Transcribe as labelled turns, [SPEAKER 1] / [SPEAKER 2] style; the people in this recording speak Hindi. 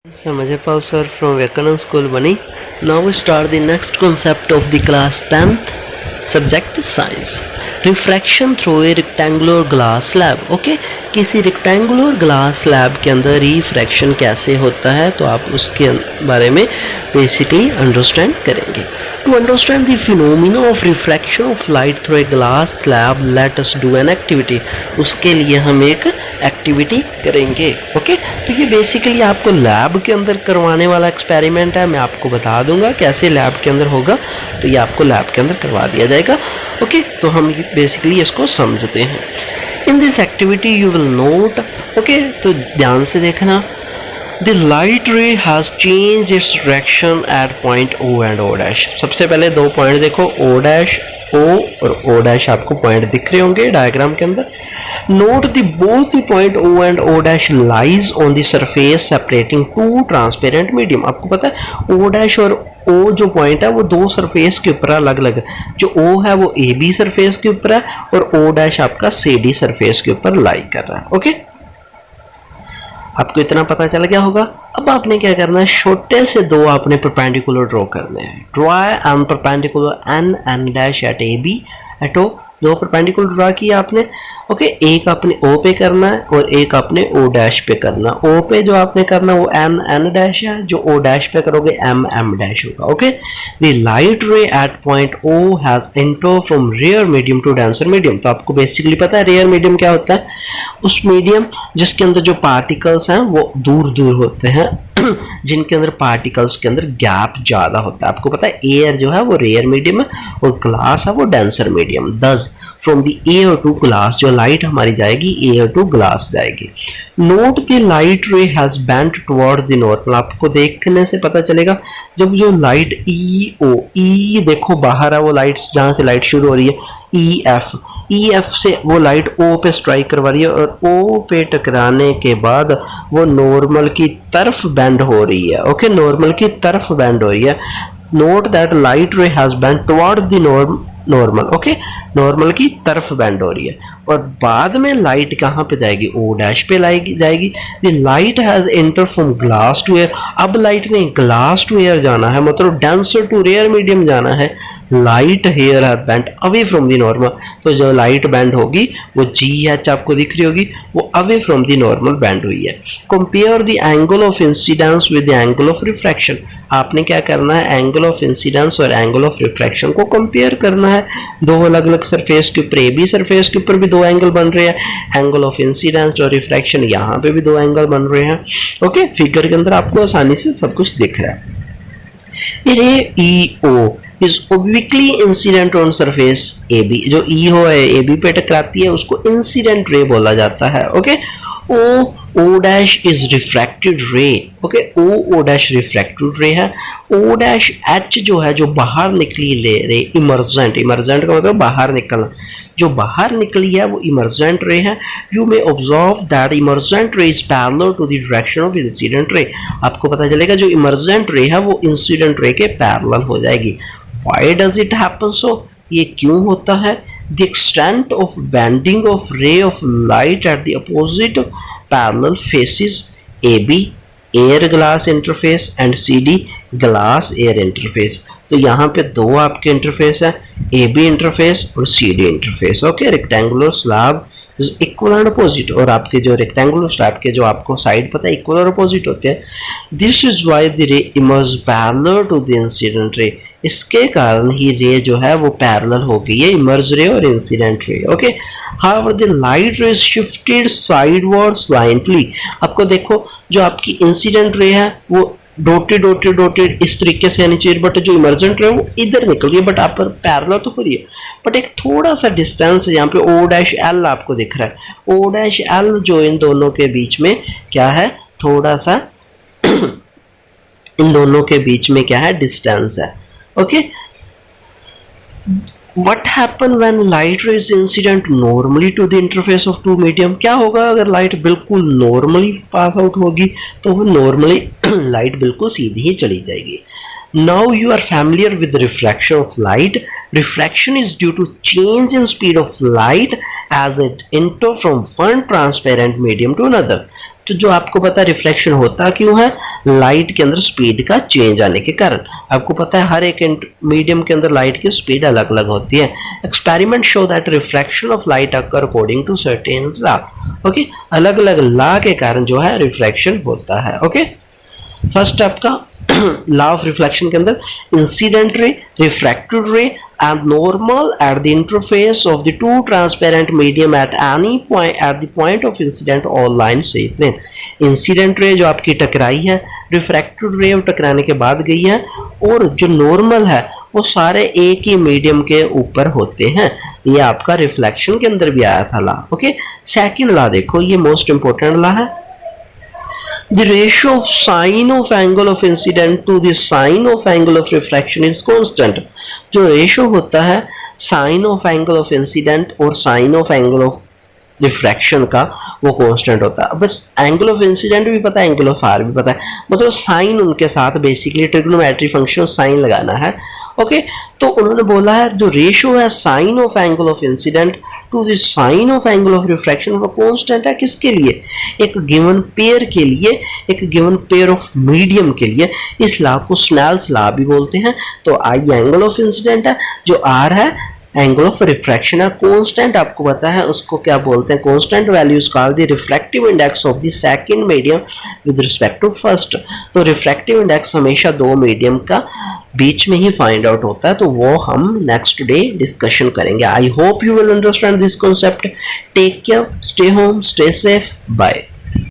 [SPEAKER 1] Samajapal sir from Vivekananda School, Bani. Now we start the next concept of the class 10th. Subject is science. Refraction through a rectangular glass slab. Okay, किसी rectangular glass slab के अंदर refraction कैसे होता है तो आप उसके बारे में basically understand करेंगे. To understand the phenomena of refraction of light through a glass slab, let us do an activity. उसके लिए हम एक एक्टिविटी करेंगे. ओके, तो ये बेसिकली आपको लैब के अंदर करवाने वाला एक्सपेरिमेंट है. मैं आपको बता दूंगा कैसे लैब के अंदर होगा, तो ये आपको लैब के अंदर करवा दिया जाएगा. ओके, तो हम बेसिकली इसको समझते हैं. In this activity you will note. Okay, तो ध्यान से देखना. The light ray has changed its direction at point O and O dash. सबसे पहले दो पॉइंट देखो, O dash, O और O dash आपको पॉइंट दिख रहे होंगे डायग्राम के अंदर. Note the both the point O and O dash lies on the surface separating two transparent medium. आपको पता है O dash और O जो पॉइंट है वो दो सरफेस के ऊपर अलग अलग है. जो O है वो AB सरफेस के ऊपर है और O dash आपका CD सरफेस के ऊपर लाई कर रहा है. ओके, आपको इतना पता चल गया होगा. अब आपने क्या करना है, छोटे से दो आपने परपेंडिकुलर ड्रॉ करने हैं. Draw an perpendicular N dash at A B at O. दो परपेंडिकुलर ड्रॉ किया आपने. ओके, एक आपने ओ पे करना है और एक आपने ओ डैश पे करना. ओ पे जो आपने करना वो एन डैश है, जो ओ डैश पे करोगे एम डैश होगा. Okay, the light ray at point O has enter from rarer medium to denser medium. तो आपको बेसिकली पता है रेयर मीडियम क्या होता है. उस मीडियम जिसके अंदर जो पार्टिकल्स हैं वो दूर दूर होते हैं, जिनके अंदर पार्टिकल्स के अंदर गैप ज़्यादा होता है. आपको पता है एयर जो है वो रेयर मीडियम है और ग्लास है वो denser medium. Thus from the air to glass, जो लाइट हमारी जाएगी एयर टू ग्लास जाएगी. Note the light ray has bent toward the normal. आपको देखने से पता चलेगा जब जो लाइट ई देखो बाहर है, वो लाइट जहाँ से लाइट शुरू हो रही है ई एफ से वो लाइट ओ पे स्ट्राइक करवा रही है और ओ पे टकराने के बाद वो नॉर्मल की तरफ बेंड हो रही है. ओके, नॉर्मल की तरफ बेंड हो रही है. Note that light ray has bent toward the normal. Okay, normal की तरफ बेंड हो रही है और बाद में लाइट कहाँ पे जाएगी, ओ डैश पे जाएगी. The light has enter from glass to air. अब लाइट ने ग्लास टू एयर जाना है, मतलब डेंसर टू रेयर मीडियम जाना है. Light here have bent away from the normal. तो जो लाइट बेंड होगी वो जी एच आपको दिख रही होगी, वो away from the normal bend हुई है. Compare the angle of incidence with the angle of refraction. आपने क्या करना है, एंगल ऑफ इंसिडेंस और एंगल ऑफ रिफ्रैक्शन को कंपेयर करना है. दो अलग अलग सरफेस के ऊपर, ए बी सरफेस के ऊपर भी दो एंगल बन रहे हैं. एंगल ऑफ इंसिडेंस और रिफ्रैक्शन यहाँ पे भी दो एंगल बन रहे हैं. ओके, फिगर के अंदर आपको आसानी से सब कुछ दिख रहा है. Ray E O is obliquely incident on surface A B. जो ई हो है ए बी पे टकराती है उसको इंसिडेंट रे बोला जाता है. Okay, O dash is refracted ray. Okay, O dash refracted ray है. ओ डैश एच जो है जो बाहर निकली रे इमर्जेंट का मतलब बाहर निकलना, जो बाहर निकली है वो इमर्जेंट रे है. You may observe that emergent ray is parallel to the direction of incident ray. आपको पता चलेगा जो इमर्जेंट रे है वो इंसिडेंट रे के पैरेलल हो जाएगी. Why does it happen so, ये क्यों होता है. The extent of bending of ray of light at the opposite parallel faces AB air glass interface and CD glass air interface. तो यहाँ पे दो आपके इंटरफेस है, AB इंटरफेस और CD interface. Okay, rectangular slab is equal and opposite. और आपके जो रेक्टेंगुलर स्लैब के जो आपको साइड पता है इक्वल और अपोजिट होते हैं. This is why the ray emerge parallel to the incident ray. इसके कारण ही रे जो है वो पैरेलल हो गई है, इमर्ज रे और incident ray. Okay, however the light रे शिफ्टेड साइडवर्ड स्लाइटली. आपको देखो जो आपकी इंसिडेंट रे है वो डॉटेड इस तरीके से आनी चाहिए, बट जो इमर्जेंट रे वो इधर निकल रही है, बट आप पर पैरेलल तो हो रही है, बट एक थोड़ा सा डिस्टेंस है. यहाँ पे ओ डैश एल आपको दिख रहा है. ओ डैश एल जो इन दोनों के बीच में क्या है, थोड़ा सा इन दोनों के बीच में क्या है, डिस्टेंस है. Okay, what happen when light ray is incident normally to the interface of two medium. क्या होगा अगर लाइट बिल्कुल नॉर्मली पास आउट होगी तो वो नॉर्मली लाइट बिल्कुल सीधी ही चली जाएगी. Now you are familiar with the refraction of light. Refraction is due to change in speed of light as it enter from one transparent medium to another. तो जो आपको पता है रिफ्लेक्शन होता क्यों है, लाइट के अंदर स्पीड का चेंज आने के कारण। आपको पता है हर एक मीडियम के अंदर लाइट की स्पीड अलग अलग होती है। Experiment show that refraction of light occur according to certain law. Okay, अलग अलग लॉ के कारण जो है रिफ्रैक्शन होता है। ओके, फर्स्ट आपका लॉ ऑफ रिफ्लेक्शन के अंदर इंसिडेंट रे, रिफ्रैक्टेड रे and normal at the interface of the two transparent medium at any point at the point of incident all line से प्लेन। इंसिडेंट रे जो आपकी टकराई है, रिफ्रैक्टेड रे टकराने के बाद गई है, और जो नॉर्मल है वो सारे एक ही मीडियम के ऊपर होते हैं। ये आपका रिफ्लेक्शन के अंदर भी आया था लॉ। ओके, सेकंड लॉ देखो, ये मोस्ट इंपॉर्टेंट लॉ है। The ratio of sine of angle of incident to the sine of angle of refraction is constant। जो रेशो होता है sine of angle of incident और sine of angle of refraction का, वो कांस्टेंट होता है। बस एंगल ऑफ इंसिडेंट भी पता है, एंगल ऑफ आर भी पता है, मतलब साइन उनके साथ बेसिकली ट्रिग्नोमेट्री फंक्शन साइन लगाना है। ओके, तो उन्होंने बोला है जो रेशो है sine of angle of incident to the sine of angle of refraction वो कांस्टेंट है। किसके लिए? एक गिवन पेयर के लिए, एक गिवन पेयर ऑफ मीडियम के लिए। इस लॉ को स्नेल्स लॉ भी बोलते हैं। तो आई एंगल ऑफ इंसिडेंट है, जो आर है एंगल ऑफ रिफ्रैक्शन है। कांस्टेंट आपको पता है उसको क्या बोलते हैं, constant values called the refractive index of the second medium with respect to first. तो रिफ्रैक्टिव इंडेक्स हमेशा दो मीडियम का बीच में ही फाइंड आउट होता है, तो वो हम नेक्स्ट डे डिस्कशन करेंगे। I hope you will understand this concept. Take care, stay home, stay safe, bye.